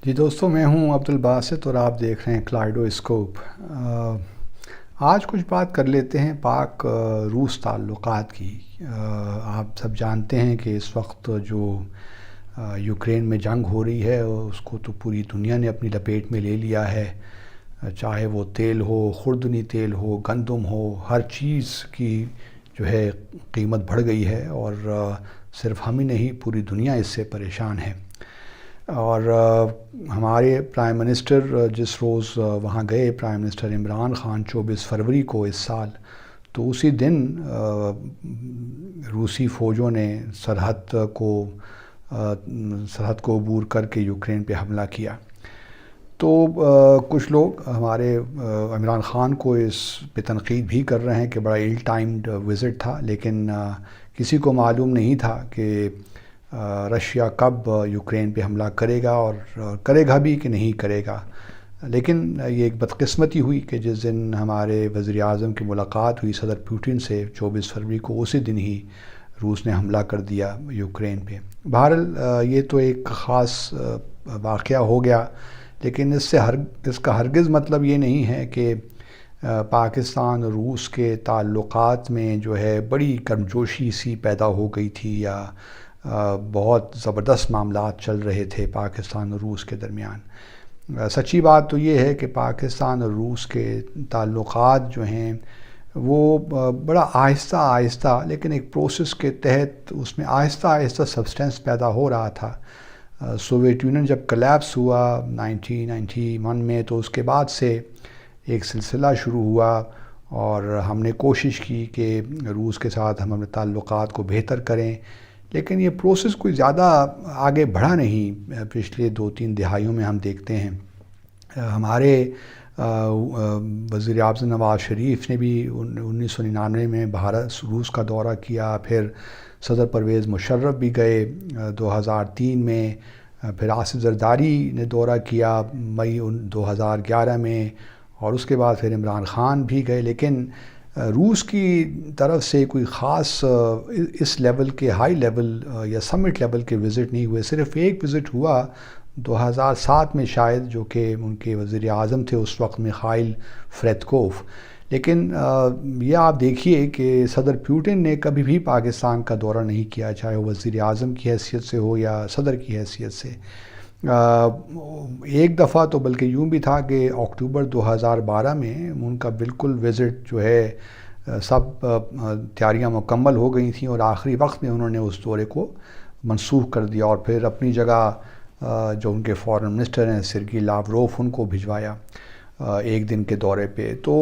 جی دوستو، میں ہوں عبدالباسط اور آپ دیکھ رہے ہیں کلائڈوسکوپ۔ آج کچھ بات کر لیتے ہیں پاک روس تعلقات کی۔ آپ سب جانتے ہیں کہ اس وقت جو یوکرین میں جنگ ہو رہی ہے اس کو تو پوری دنیا نے اپنی لپیٹ میں لے لیا ہے، چاہے وہ تیل ہو، خوردنی تیل ہو، گندم ہو، ہر چیز کی جو ہے قیمت بڑھ گئی ہے، اور صرف ہم ہی نہیں پوری دنیا اس سے پریشان ہے۔ اور ہمارے پرائم منسٹر جس روز وہاں گئے، پرائم منسٹر عمران خان، 24 فروری کو اس سال، تو اسی دن روسی فوجوں نے سرحد کو عبور کر کے یوکرین پہ حملہ کیا۔ تو کچھ لوگ ہمارے عمران خان کو اس پہ تنقید بھی کر رہے ہیں کہ بڑا ایل ٹائمڈ وزٹ تھا، لیکن کسی کو معلوم نہیں تھا کہ رشیا کب یوکرین پہ حملہ کرے گا، اور کرے گا بھی کہ نہیں کرے گا۔ لیکن یہ ایک بدقسمتی ہوئی کہ جس دن ہمارے وزیر اعظم کی ملاقات ہوئی صدر پوٹن سے 24 فروری کو، اسی دن ہی روس نے حملہ کر دیا یوکرین پہ۔ بہرحال یہ تو ایک خاص واقعہ ہو گیا، لیکن اس کا ہرگز مطلب یہ نہیں ہے کہ پاکستان اور روس کے تعلقات میں جو ہے بڑی گرمجوشی سی پیدا ہو گئی تھی، یا بہت زبردست معاملات چل رہے تھے پاکستان اور روس کے درمیان۔ سچی بات تو یہ ہے کہ پاکستان اور روس کے تعلقات جو ہیں وہ بڑا آہستہ آہستہ، لیکن ایک پروسیس کے تحت اس میں آہستہ آہستہ سبسٹنس پیدا ہو رہا تھا۔ سوویت یونین جب کلیپس ہوا 1991 میں، تو اس کے بعد سے ایک سلسلہ شروع ہوا، اور ہم نے کوشش کی کہ روس کے ساتھ ہم اپنے تعلقات کو بہتر کریں، لیکن یہ پروسیس کوئی زیادہ آگے بڑھا نہیں۔ پچھلے 2-3 دہائیوں میں ہم دیکھتے ہیں ہمارے وزیر اعظم نواز شریف نے بھی 1999 میں روس کا دورہ کیا، پھر صدر پرویز مشرف بھی گئے 2003 میں، پھر آصف زرداری نے دورہ کیا مئی 2011 میں، اور اس کے بعد پھر عمران خان بھی گئے، لیکن روس کی طرف سے کوئی خاص اس لیول کے ہائی لیول یا سمٹ لیول کے وزٹ نہیں ہوئے۔ صرف ایک وزٹ ہوا 2007 میں شاید، جو کہ ان کے وزیر اعظم تھے اس وقت میخائیل فریدکوف۔ لیکن یہ آپ دیکھیے کہ صدر پوٹن نے کبھی بھی پاکستان کا دورہ نہیں کیا، چاہے وہ وزیر اعظم کی حیثیت سے ہو یا صدر کی حیثیت سے۔ ایک دفعہ تو بلکہ یوں بھی تھا کہ اکتوبر 2012 میں ان کا بالکل وزٹ جو ہے سب تیاریاں مکمل ہو گئی تھیں، اور آخری وقت میں انہوں نے اس دورے کو منسوخ کر دیا، اور پھر اپنی جگہ جو ان کے فارن منسٹر ہیں سرگی لاوروف، ان کو بھجوایا ایک دن کے دورے پہ۔ تو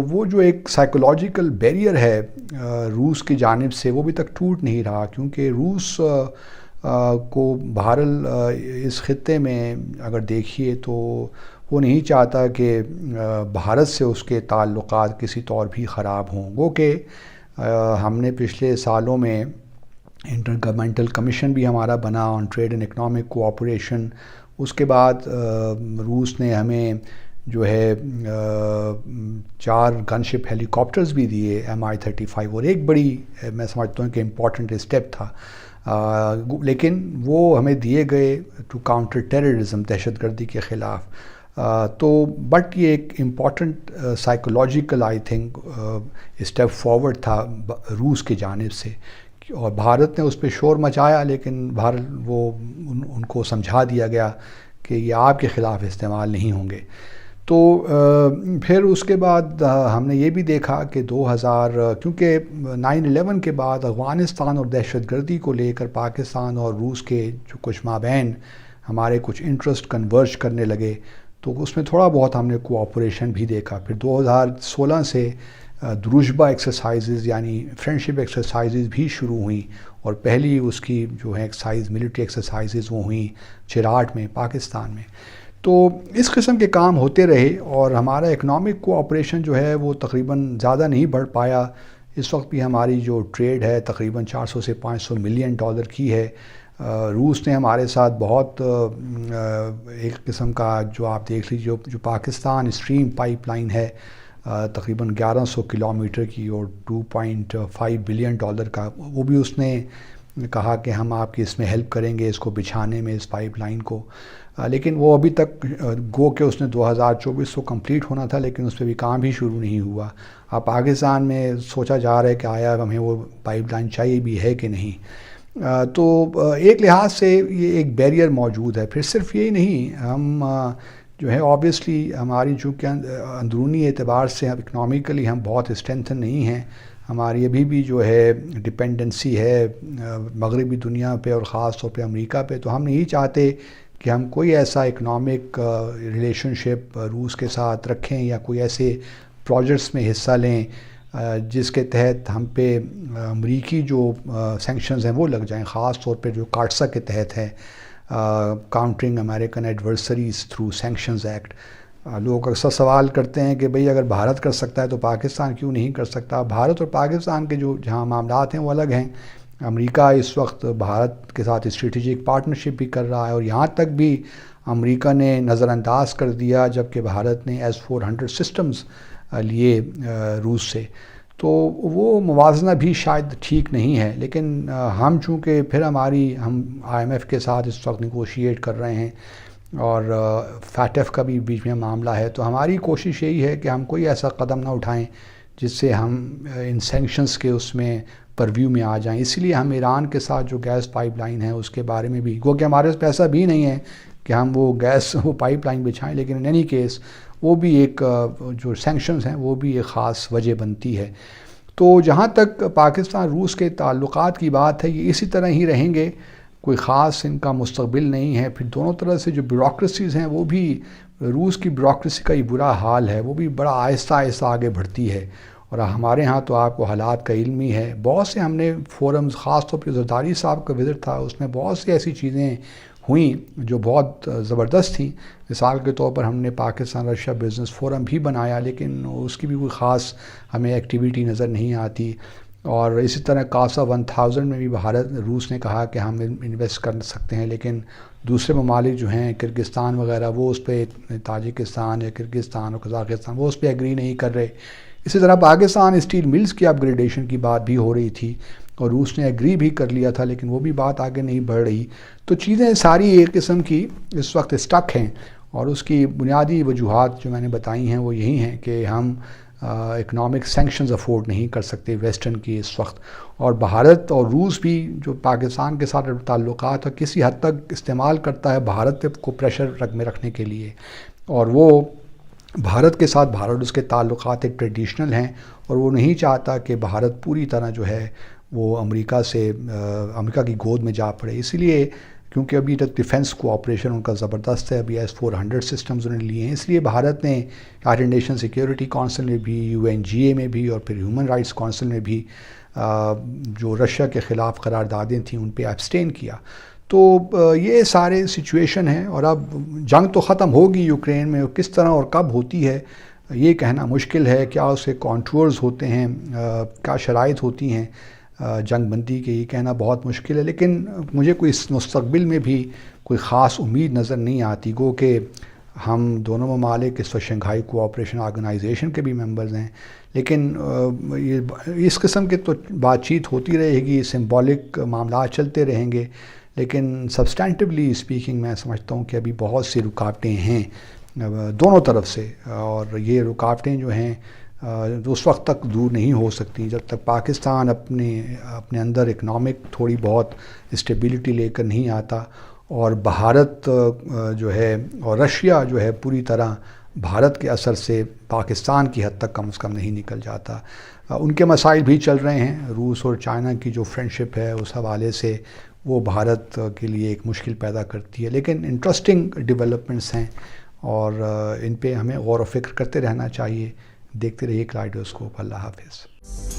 وہ جو ایک سائیکولوجیکل بیریئر ہے روس کی جانب سے، وہ بھی تک ٹوٹ نہیں رہا، کیونکہ روس کو بہرحال اس خطے میں اگر دیکھیے تو وہ نہیں چاہتا کہ بھارت سے اس کے تعلقات کسی طور بھی خراب ہوں۔ گو کہ ہم نے پچھلے سالوں میں انٹر گورنمنٹل کمیشن بھی ہمارا بنا آن ٹریڈ اینڈ اکنامک کوآپریشن، اس کے بعد روس نے ہمیں جو ہے 4 گن شپ ہیلی کاپٹرز بھی دیے Mi-35، اور ایک بڑی میں سمجھتا ہوں کہ امپورٹنٹ اسٹیپ تھا، لیکن وہ ہمیں دیے گئے ٹو کاؤنٹر ٹیررزم، دہشت گردی کے خلاف۔ تو بٹ یہ ایک important psychological I think step forward تھا روس کی جانب سے، اور بھارت نے اس پہ شور مچایا، لیکن بہرحال وہ ان کو سمجھا دیا گیا کہ یہ آپ کے خلاف استعمال نہیں ہوں گے۔ تو پھر اس کے بعد ہم نے یہ بھی دیکھا کہ کیونکہ 9/11 کے بعد افغانستان اور دہشت گردی کو لے کر پاکستان اور روس کے جو کچھ مابین ہمارے کچھ انٹرسٹ کنورج کرنے لگے، تو اس میں تھوڑا بہت ہم نے کوآپریشن بھی دیکھا۔ پھر 2016 سے دروشبہ ایکسرسائزز یعنی فرینڈشپ ایکسرسائزز بھی شروع ہوئیں، اور پہلی اس کی جو ہے ایکسرسائز ملٹری ایکسرسائزز وہ ہوئیں چراٹ میں، پاکستان میں۔ تو اس قسم کے کام ہوتے رہے، اور ہمارا اکنامک کوآپریشن جو ہے وہ تقریباً زیادہ نہیں بڑھ پایا۔ اس وقت بھی ہماری جو ٹریڈ ہے تقریباً 400 سے 500 ملین ڈالر کی ہے۔ روس نے ہمارے ساتھ بہت ایک قسم کا جو آپ دیکھ لیجیے جو پاکستان اسٹریم پائپ لائن ہے تقریباً 1100 کلومیٹر کی اور 2.5 بلین ڈالر کا، وہ بھی اس نے کہا کہ ہم آپ کی اس میں ہیلپ کریں گے، اس کو بچھانے میں، اس پائپ لائن کو، لیکن وہ ابھی تک گو کہ اس نے 2024 کو کمپلیٹ ہونا تھا، لیکن اس پہ بھی کام بھی شروع نہیں ہوا۔ اب پاکستان میں سوچا جا رہا ہے کہ آیا ہمیں وہ پائپ لائن چاہیے بھی ہے کہ نہیں۔ تو ایک لحاظ سے یہ ایک بیریئر موجود ہے۔ پھر صرف یہی نہیں، ہم جو ہے آبویسلی ہماری چونکہ اندرونی اعتبار سے اکنامکلی ہم بہت اسٹرینتھن نہیں ہیں، ہماری ابھی بھی جو ہے ڈپینڈنسی ہے مغربی دنیا پہ اور خاص طور پہ امریکہ پہ، تو ہم نہیں چاہتے کہ ہم کوئی ایسا اکنامک ریلیشن شپ روس کے ساتھ رکھیں یا کوئی ایسے پروجیکٹس میں حصہ لیں جس کے تحت ہم پہ امریکی جو سینکشنز ہیں وہ لگ جائیں، خاص طور پہ جو کاٹسا کے تحت ہے، countering American adversaries through sanctions act. لوگ اکثر سوال کرتے ہیں کہ بھئی اگر بھارت کر سکتا ہے تو پاکستان کیوں نہیں کر سکتا؟ بھارت اور پاکستان کے جو جہاں معاملات ہیں وہ الگ ہیں۔ امریکہ اس وقت بھارت کے ساتھ اسٹریٹجک پارٹنرشپ بھی کر رہا ہے، اور یہاں تک بھی امریکہ نے نظر انداز کر دیا جبکہ بھارت نے S-400 سسٹمز لیے روس سے، تو وہ موازنہ بھی شاید ٹھیک نہیں ہے۔ لیکن ہم چونکہ پھر ہم IMF کے ساتھ اس وقت نیگوشیٹ کر رہے ہیں، اور FATF کا بھی بیچ میں معاملہ ہے، تو ہماری کوشش یہی ہے کہ ہم کوئی ایسا قدم نہ اٹھائیں جس سے ہم ان سینکشنز کے اس میں پرویو میں آ جائیں۔ اسی لیے ہم ایران کے ساتھ جو گیس پائپ لائن ہے اس کے بارے میں بھی، گو کہ ہمارے پاس پیسہ بھی نہیں ہے کہ ہم وہ پائپ لائن بچھائیں، لیکن ان اینی کیس وہ بھی ایک جو سینکشنز ہیں وہ بھی ایک خاص وجہ بنتی ہے۔ تو جہاں تک پاکستان روس کے تعلقات کی بات ہے، یہ اسی طرح ہی رہیں گے، کوئی خاص ان کا مستقبل نہیں ہے۔ پھر دونوں طرح سے جو بیوروکریسیز ہیں وہ بھی، روس کی بیوروکریسی کا ہی برا حال ہے، وہ بھی بڑا آہستہ آہستہ آگے بڑھتی ہے، اور ہمارے ہاں تو آپ کو حالات کا علم ہی ہے۔ بہت سے ہم نے فورمز، خاص طور پہ زرداری صاحب کا وزٹ تھا، اس میں بہت سی ایسی چیزیں ہوئیں جو بہت زبردست تھیں۔ مثال کے طور پر ہم نے پاکستان رشیا بزنس فورم بھی بنایا، لیکن اس کی بھی کوئی خاص ہمیں ایکٹیویٹی نظر نہیں آتی۔ اور اسی طرح کاسا 1000 میں بھی روس نے کہا کہ ہم انویسٹ کر سکتے ہیں، لیکن دوسرے ممالک جو ہیں کرگستان وغیرہ، وہ اس پہ، تاجکستان یا کرگستان اور قزاقستان، وہ اس پہ ایگری نہیں کر رہے۔ اسی طرح پاکستان اسٹیل ملز کی اپ گریڈیشن کی بات بھی ہو رہی تھی، اور روس نے ایگری بھی کر لیا تھا، لیکن وہ بھی بات آگے نہیں بڑھ رہی۔ تو چیزیں ساری ایک قسم کی اس وقت اسٹک ہیں، اور اس کی بنیادی وجوہات جو میں نے بتائی ہیں وہ یہی ہیں کہ ہم اکنامک سینکشنز افورڈ نہیں کر سکتے ویسٹرن کی اس وقت، اور بھارت اور روس بھی جو پاکستان کے ساتھ تعلقات اور کسی حد تک استعمال کرتا ہے بھارت کو پریشر میں رکھنے کے لیے، اور وہ بھارت کے ساتھ بھارت اس کے تعلقات ایک ٹریڈیشنل ہیں، اور وہ نہیں چاہتا کہ بھارت پوری طرح جو ہے وہ امریکہ کی گود میں جا پڑے۔ اسی لیے کیونکہ ابھی تک ڈیفنس کوآپریشن ان کا زبردست ہے، ابھی S-400 سسٹمز انہوں نے لیے ہیں، اس لیے بھارت نے یونائیٹڈ نیشن سیکیورٹی کونسل میں بھی، UNGA میں بھی، اور پھر ہیومن رائٹس کونسل میں بھی جو رشیا کے خلاف قراردادیں تھیں ان پہ ایبسٹین کیا۔ تو یہ سارے سچویشن ہیں، اور اب جنگ تو ختم ہوگی یوکرین میں، کس طرح اور کب ہوتی ہے یہ کہنا مشکل ہے، کیا اس کے کانٹورز ہوتے ہیں، کیا شرائط ہوتی ہیں جنگ بندی کے، یہ کہنا بہت مشکل ہے۔ لیکن مجھے کوئی اس مستقبل میں بھی کوئی خاص امید نظر نہیں آتی، گو کہ ہم دونوں ممالک اس وقت شنگھائی کوآپریشن آرگنائزیشن کے بھی ممبرز ہیں، لیکن اس قسم کے تو بات چیت ہوتی رہے گی، سمبولک معاملات چلتے رہیں گے، لیکن سبسٹینٹیولی اسپیکنگ میں سمجھتا ہوں کہ ابھی بہت سی رکاوٹیں ہیں دونوں طرف سے، اور یہ رکاوٹیں جو ہیں اس وقت تک دور نہیں ہو سکتی جب تک پاکستان اپنے اندر اکنامک تھوڑی بہت اسٹیبلٹی لے کر نہیں آتا، اور بھارت جو ہے اور رشیا جو ہے پوری طرح بھارت کے اثر سے پاکستان کی حد تک کم از کم نہیں نکل جاتا۔ ان کے مسائل بھی چل رہے ہیں، روس اور چائنا کی جو فرینڈشپ ہے اس حوالے سے وہ بھارت کے لیے ایک مشکل پیدا کرتی ہے، لیکن انٹرسٹنگ ڈیولپمنٹس ہیں، اور ان پہ ہمیں غور و فکر کرتے رہنا چاہیے۔ دیکھتے رہیے کلائڈوسکوپ۔ اللہ حافظ۔